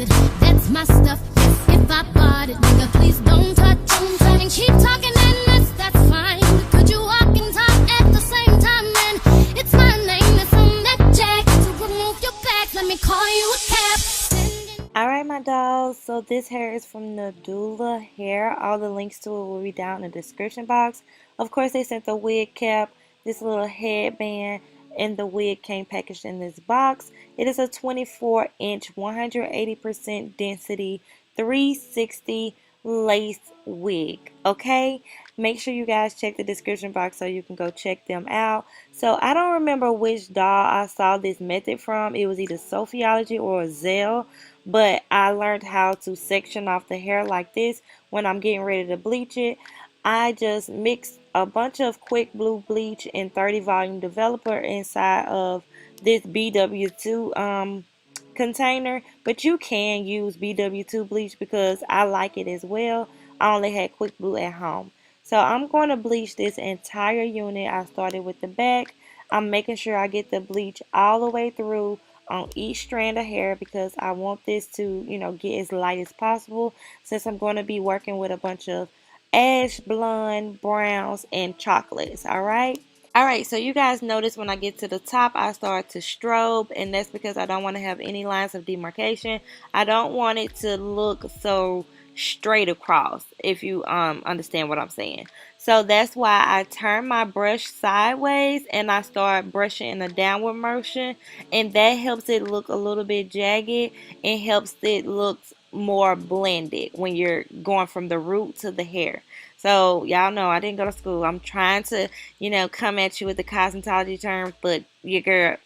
closet. That's my stuff. Yes, if I bought it, nigga, please don't touch. Don't tell me keep talking and that's fine. Could you walk and talk at the same time? And it's my name that's on that jacket. So remove your back. Let me call you a cab. Alright, my dolls, so this hair is from Nadula Hair. All the links to it will be down in the description box. Of course, they sent the wig cap, this little headband, and the wig came packaged in this box. It is a 24-inch, 180% density, 360 lace wig. Okay, make sure you guys check the description box so you can go check them out. So I don't remember which doll I saw this method from. It was either Sophiology or Zelle, but I learned how to section off the hair like this when I'm getting ready to bleach it. I just mixed a bunch of quick blue bleach and 30 volume developer inside of this BW2 container, but you can use BW2 bleach because I like it as well. I only had quick blue at home. So I'm going to bleach this entire unit. I started with the back. I'm making sure I get the bleach all the way through on each strand of hair because I want this to, get as light as possible since I'm going to be working with a bunch of ash, blonde, browns, and chocolates. Alright, so you guys notice when I get to the top, I start to strobe, and that's because I don't want to have any lines of demarcation. I don't want it to look so straight across, if you understand what I'm saying. So that's why I turn my brush sideways and I start brushing in a downward motion, and that helps it look a little bit jagged and helps it look more blended when you're going from the root to the hair. So y'all know I didn't go to school. I'm trying to, come at you with the cosmetology terms, but your girl,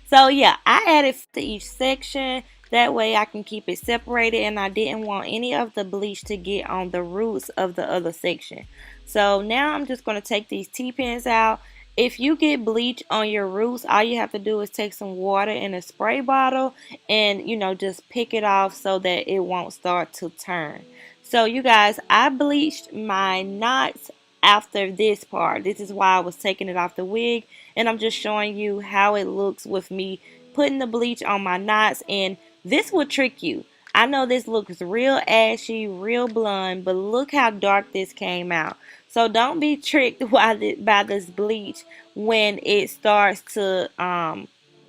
So yeah, I added to each section. That way I can keep it separated, and I didn't want any of the bleach to get on the roots of the other section. So now I'm just going to take these T-pins out. If you get bleach on your roots, all you have to do is take some water in a spray bottle and, just pick it off so that it won't start to turn. So you guys, I bleached my knots after this part. This is why I was taking it off the wig, and I'm just showing you how it looks with me putting the bleach on my knots, and this will trick you. I know this looks real ashy, real blonde, but look how dark this came out. So don't be tricked by this bleach when it starts to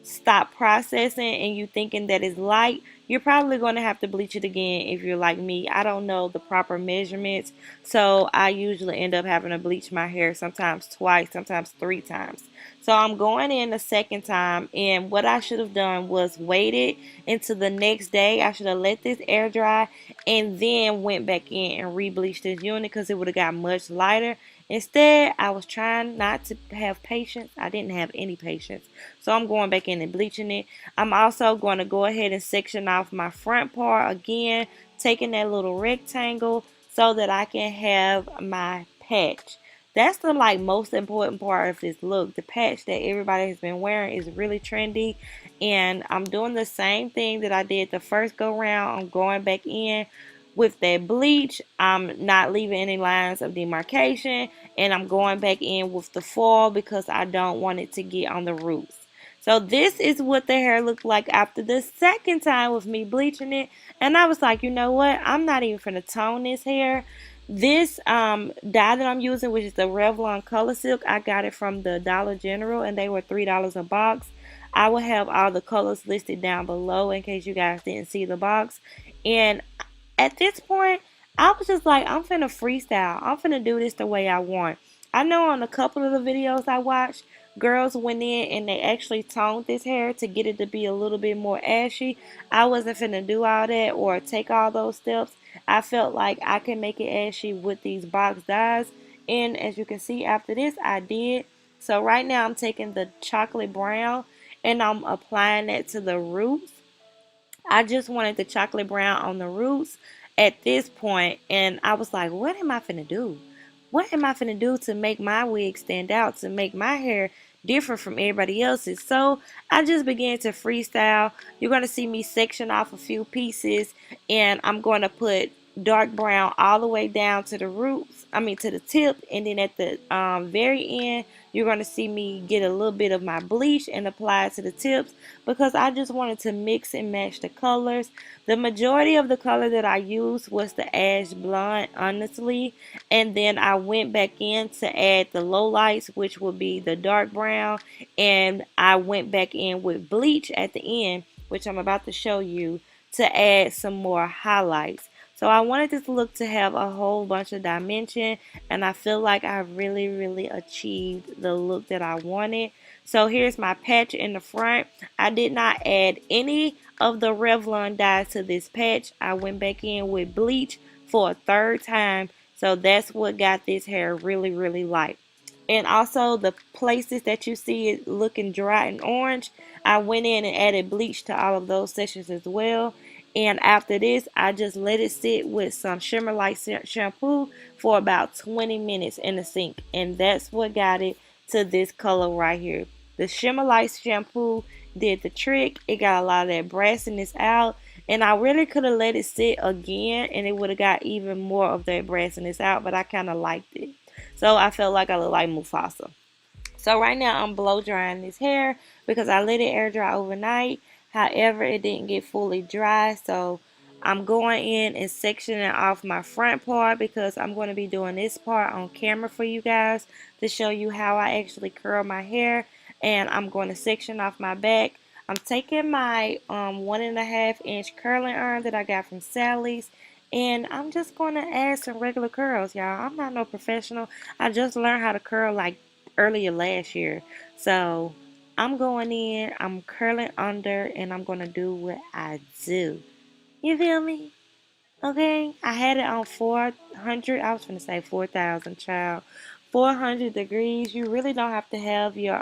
stop processing and you thinking that it's light. You're probably going to have to bleach it again if you're like me. I don't know the proper measurements, so I usually end up having to bleach my hair sometimes twice, sometimes 3 times. So I'm going in the second time, and what I should have done was waited until the next day. I should have let this air dry and then went back in and re-bleached this unit because it would have got much lighter. Instead, I was trying not to have patience. I didn't have any patience. So I'm going back in and bleaching it. I'm also going to go ahead and section off my front part again, taking that little rectangle so that I can have my patch. That's the most important part of this look. The patch that everybody has been wearing is really trendy, and I'm doing the same thing that I did the first go round. I'm going back in with that bleach. I'm not leaving any lines of demarcation, and I'm going back in with the foil because I don't want it to get on the roots. So this is what the hair looked like after the second time with me bleaching it, and I was like, you know what, I'm not even gonna tone this hair. This dye that I'm using, which is the Revlon Color Silk, I got it from the Dollar General, and they were $3 a box. I will have all the colors listed down below in case you guys didn't see the box. And at this point, I was just like, I'm finna freestyle. I'm finna do this the way I want. I know on a couple of the videos I watched, girls went in and they actually toned this hair to get it to be a little bit more ashy. I wasn't finna do all that or take all those steps. I felt like I can make it ashy with these box dyes, and as you can see after this, I did. So right now I'm taking the chocolate brown and I'm applying that to the roots. I just wanted the chocolate brown on the roots at this point, and I was like, what am I finna do? What am I finna do to make my wig stand out, to make my hair different from everybody else's? So I just began to freestyle. You're going to see me section off a few pieces, and I'm going to put dark brown all the way down to the roots, to the tip, and then at the very end you're going to see me get a little bit of my bleach and apply it to the tips because I just wanted to mix and match the colors. The majority of the color that I used was the ash blonde, honestly, and then I went back in to add the low lights, which would be the dark brown, and I went back in with bleach at the end, which I'm about to show you, to add some more highlights. So I wanted this look to have a whole bunch of dimension, and I feel like I really achieved the look that I wanted. So here's my patch in the front. I did not add any of the Revlon dye to this patch. I went back in with bleach for a third time. So that's what got this hair really light. And also the places that you see it looking dry and orange, I went in and added bleach to all of those sections as well. And after this, I just let it sit with some Shimmer Light shampoo for about 20 minutes in the sink. And that's what got it to this color right here. The Shimmer Light shampoo did the trick. It got a lot of that brassiness out. And I really could have let it sit again and it would have got even more of that brassiness out. But I kind of liked it. So I felt like I look like Mufasa. So right now I'm blow drying this hair because I let it air dry overnight. However, it didn't get fully dry. So I'm going in and sectioning off my front part because I'm going to be doing this part on camera for you guys to show you how I actually curl my hair. And I'm going to section off my back. I'm taking my 1.5-inch curling iron that I got from Sally's. And I'm just going to add some regular curls, y'all. I'm not no professional. I just learned how to curl like earlier last year. So I'm going in, I'm curling under, and I'm going to do what I do. You feel me? Okay, I had it on 400. I was going to say 4,000, child. 400 degrees. You really don't have to have your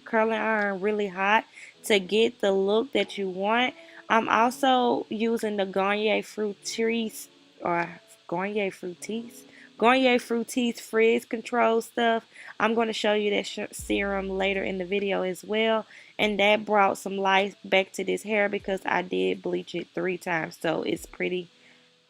curling iron really hot to get the look that you want. I'm also using the Garnier Fructis or Garnier Fructis. Garnier Fructis frizz control stuff. I'm going to show you that serum later in the video as well. And that brought some life back to this hair because I did bleach it 3 times. So it's pretty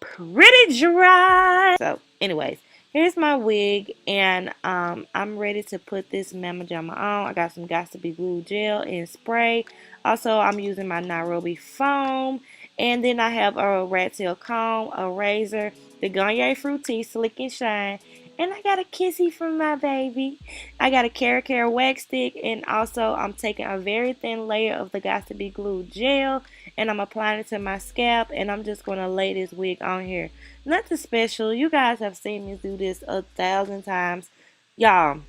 dry. So anyways, here's my wig, and I'm ready to put this Mama Jama on. I got some Got to Be Glue gel and spray. Also, I'm using my Nairobi foam, and then I have a rat tail comb, a razor, the Garnier Fructis Slick and Shine, and I got a kissy from my baby. I got a Care wax stick, and also I'm taking a very thin layer of the Got to Be Glue gel, and I'm applying it to my scalp, and I'm just going to lay this wig on here. Nothing special. You guys have seen me do this 1,000 times. Y'all,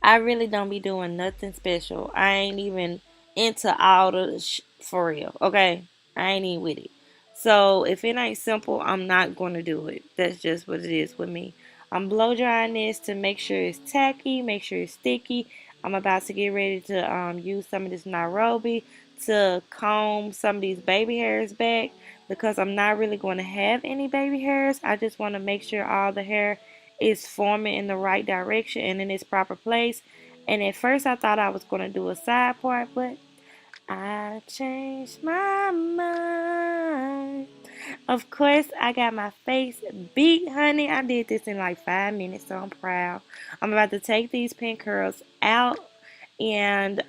I really don't be doing nothing special. I ain't even into all the for real, okay? I ain't even with it. So if it ain't simple, I'm not going to do it. That's just what it is with me. I'm blow drying this to make sure it's tacky, make sure it's sticky. I'm about to get ready to use some of this Nairobi to comb some of these baby hairs back because I'm not really going to have any baby hairs. I just want to make sure all the hair is forming in the right direction and in its proper place. And at first I thought I was going to do a side part, but I changed my mind. Of course, I got my face beat, honey. I did this in like 5 minutes, so I'm proud. I'm about to take these pin curls out, and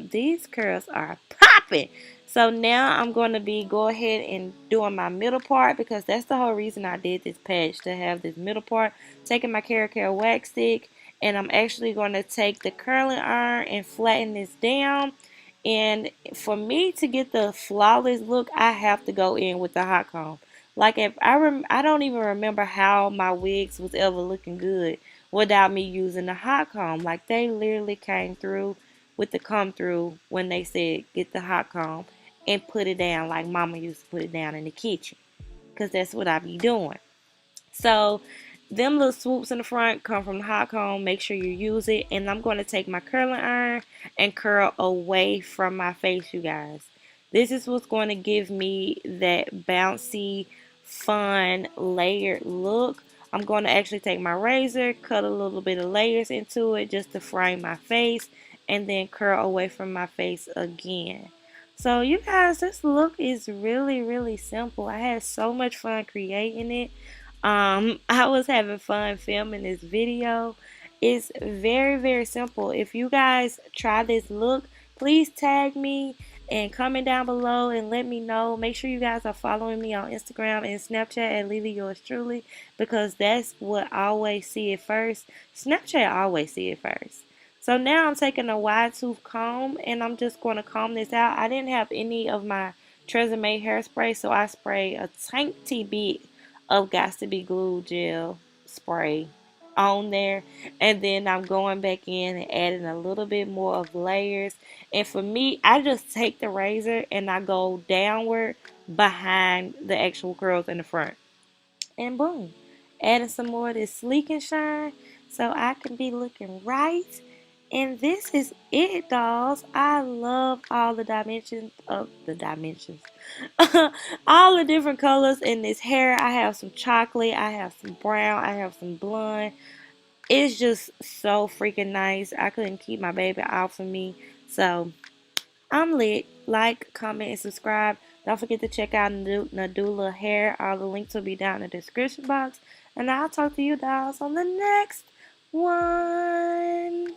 these curls are popping. So now I'm going to go ahead and doing my middle part because that's the whole reason I did this patch, to have this middle part. Taking my Care wax stick, and I'm actually going to take the curling iron and flatten this down. And for me to get the flawless look, I have to go in with the hot comb. Like if I don't even remember how my wigs was ever looking good without me using the hot comb. Like they literally came through with the come through when they said get the hot comb and put it down like mama used to put it down in the kitchen. Because that's what I be doing. So them little swoops in the front come from the hot comb. Make sure you use it. And I'm going to take my curling iron and curl away from my face, you guys. This is what's going to give me that bouncy, fun, layered look. I'm going to actually take my razor, cut a little bit of layers into it just to frame my face, and then curl away from my face again. So you guys, this look is really simple. I had so much fun creating it. I was having fun filming this video. It's very, very simple. If you guys try this look, please tag me and comment down below and let me know. Make sure you guys are following me on Instagram and Snapchat at Lily Yours Truly, because that's what I always see it first. Snapchat always see it first. So now I'm taking a wide tooth comb and I'm just going to comb this out. I didn't have any of my Tresemme hairspray, so I sprayed a tiny bit of Got to Be Glue gel spray on there, and then I'm going back in and adding a little bit more of layers. And for me, I just take the razor and I go downward behind the actual curls in the front, and boom, adding some more of this sleek and shine so I can be looking right. And this is it, dolls. I love all the dimensions, all the different colors in this hair. I have some chocolate, I have some brown, I have some blonde. It's just so freaking nice. I couldn't keep my baby off of me. So I'm lit. Like, comment, and subscribe. Don't forget to check out Nadula Hair. All the links will be down in the description box. And I'll talk to you dolls on the next one.